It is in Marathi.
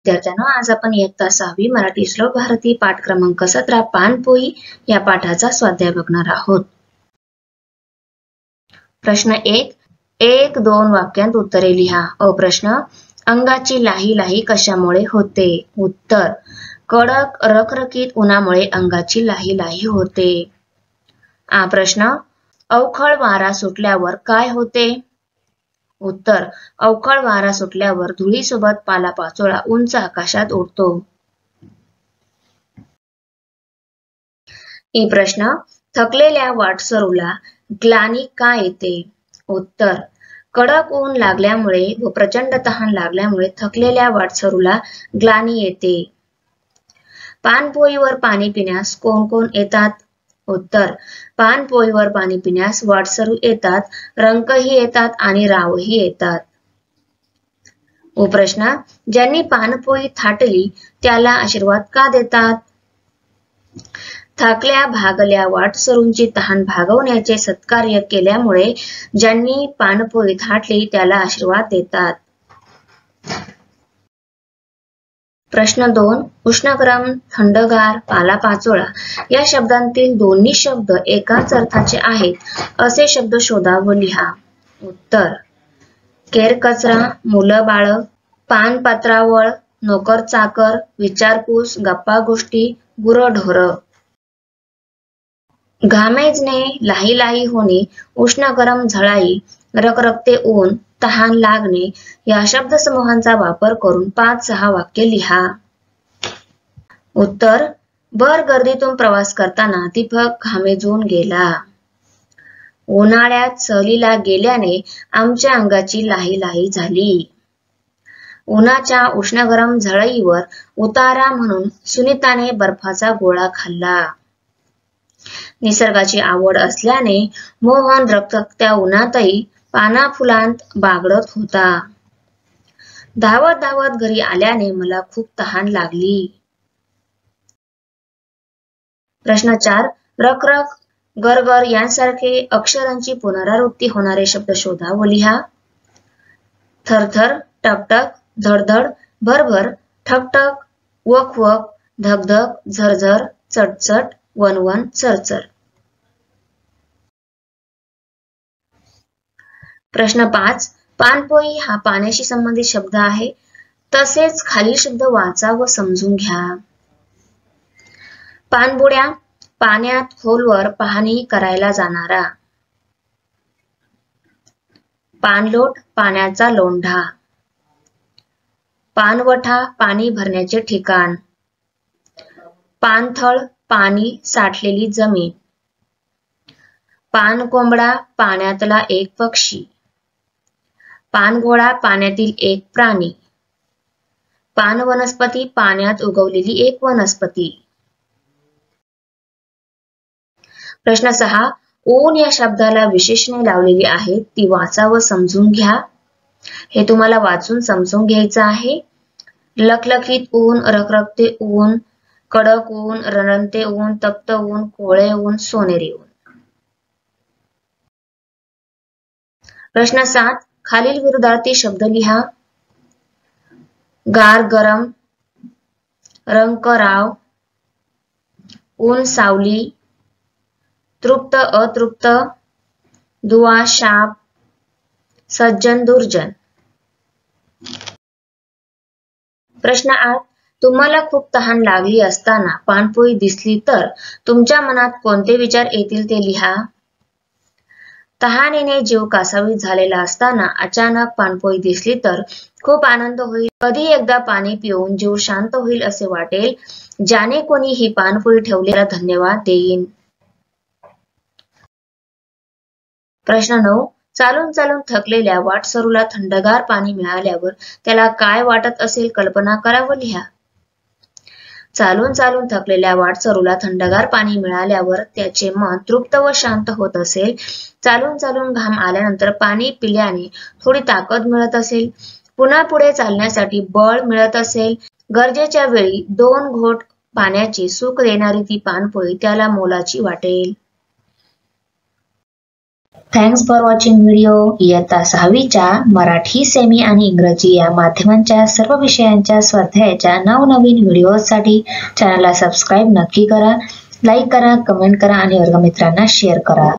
विद्यार्थ्यांनो, आज आपण इयत्ता 6वी मराठी श्लोक भारती पाठ क्रमांक 17 पानपोई या पाठाचा स्वाध्याय बघणार आहोत. प्रश्न 1. 1-2 वाक्यांत उत्तरे लिहा. प्रश्न, अंगाची लाही लाही कशामुळे होते? उत्तर, कडक रखरखीत उन्हामुळे अंगाची लाही लाही होते. प्रश्न, अवखळ वारा सुटल्यावर काय होते? उत्तर, अवखळ वारा सुटल्यावर धुळीसोबत पालापाचोळा उंच आकाशात उडतो. प्रश्न, थकलेल्या वाटसरूला ग्लानी का येते? उत्तर, कडक ऊन लागल्यामुळे व प्रचंड तहान लागल्यामुळे थकलेल्या वाटसरूला ग्लानी येते. पानपोईवर पाणी पिण्यास कोण कोण येतात? उत्तर, पानपोईवर पाणी पिण्यास वाटसरू येतात, रंकही येतात आणि रावही येतात. प्रश्न, ज्यांनी पानपोई थाटली त्याला आशीर्वाद का देतात? थाकल्या भागल्या वाटसरूंची तहान भागवण्याचे सत्कार्य केल्यामुळे ज्यांनी पानपोई थाटली त्याला आशीर्वाद देतात. प्रश्न 2. उष्णगरम, थंडगार, पालापाचोळा या शब्दांतील दोन्ही शब्द एकाच अर्थाचे आहेत असे शब्द शोधा व लिहा. उत्तर, केरकचरा, मुलं बाळ, पानपत्रावळ, नोकर चाकर, विचारपूस, गप्पा गोष्टी, गुरढोर. घामेजणे, लाही लाही होणे, उष्ण गरम झळाई, रखरखते ऊन, तहान लागणे या शब्दसमूहांचा वापर करून 5-6 वाक्य लिहा. उत्तर, भर गर्दीतून प्रवास करताना दीपक घामेजून गेला. उन्हाळ्यात सहलीला गेल्याने आमच्या अंगाची लाही लाही झाली. उन्हाच्या उष्णगरम झळईवर उतारा म्हणून सुनीताने बर्फाचा गोळा खाल्ला. निसर्गाची आवड असल्याने मोहन रखरखत्या उन्हातही पाना फुलांत बागडत होता. धावत धावत घरी आल्याने मला खूप तहान लागली. प्रश्न 4. रखरख, गरगर यांसारखे अक्षरांची पुनरावृत्ती होणारे शब्द शोधा व लिहा. थरथर, टकटक, धडधड, भरभर, ठकठक, वकवक, धगधग, झरझर, चटचट, वनवन, चरचर. प्रश्न 5. पानपोई हा पाण्याशी संबंधित शब्द आहे. तसेच खालील शब्द वाचा व समजून घ्या. पाणबुड्या, पाण्यात खोलवर पाहणी करायला जाणारा. पाणलोट, पाण्याचा लोंढा. पानवठा, पाणी भरण्याचे ठिकाण. पाणथळ, पाणी साठलेली जमीन. पानकोंबडा, पाण्यातला एक पक्षी. पानघोडा, पाण्यातील एक प्राणी. पानवनस्पती, पाण्यात उगवलेली एक वनस्पती. प्रश्न 6. ऊन या शब्दाला विशेषणे लावलेली आहेत ती वाचा व समजून घ्या. हे तुम्हाला वाचून समजून घ्यायचं आहे. लखलखीत ऊन, रखरखते ऊन, कडक ऊन, रणरणते ऊन, तप्त ऊन, कोळे ऊन, सोनेरी ऊन. प्रश्न 7. खालील विरुद्धार्थी शब्द लिहा. गार गरम, रंक राव, ऊन सावली, तृप्त अतृप्त, दुआ शाप, सज्जन दुर्जन. प्रश्न 8. तुम्हाला खूप तहान लागली असताना पानपोई दिसली तर तुमच्या मनात कोणते विचार येतील ते लिहा. तहानेने जीव कासावीस झालेला असताना अचानक पानपोई दिसली तर खूप आनंद होईल. कधी एकदा पाणी पिऊन जीव शांत होईल असे वाटेल. ज्याने कोणी ही पानपोई ठेवलेला धन्यवाद देईन. प्रश्न 9. चालून चालून थकलेल्या वाटसरूला थंडगार पाणी मिळाल्यावर त्याला काय वाटत असेल कल्पना करा व लिहा. चालून चालून थकलेल्या वाटसरूला थंडगार पाणी मिळाल्यावर त्याचे मन तृप्त व शांत होत असेल. चालून चालून घाम आल्यानंतर पाणी पिल्याने थोडी ताकद मिळत असेल. पुन्हा पुढे चालण्यासाठी बळ मिळत असेल. गरजेच्या वेळी 2 घोट पाण्याचे सुख देणारी ती पानपोई त्याला मोलाची वाटेल. Thanks for watching video. इयत्ता 6वीच्या मराठी, सेमी आणि इंग्रजी या माध्यमांच्या सर्व विषयांच्या स्वाध्यायाच्या नवनवीन व्हिडिओसाठी चॅनलला सबस्क्राईब नक्की करा. लाईक करा, कमेंट करा आणि वर्गमित्रांना शेअर करा.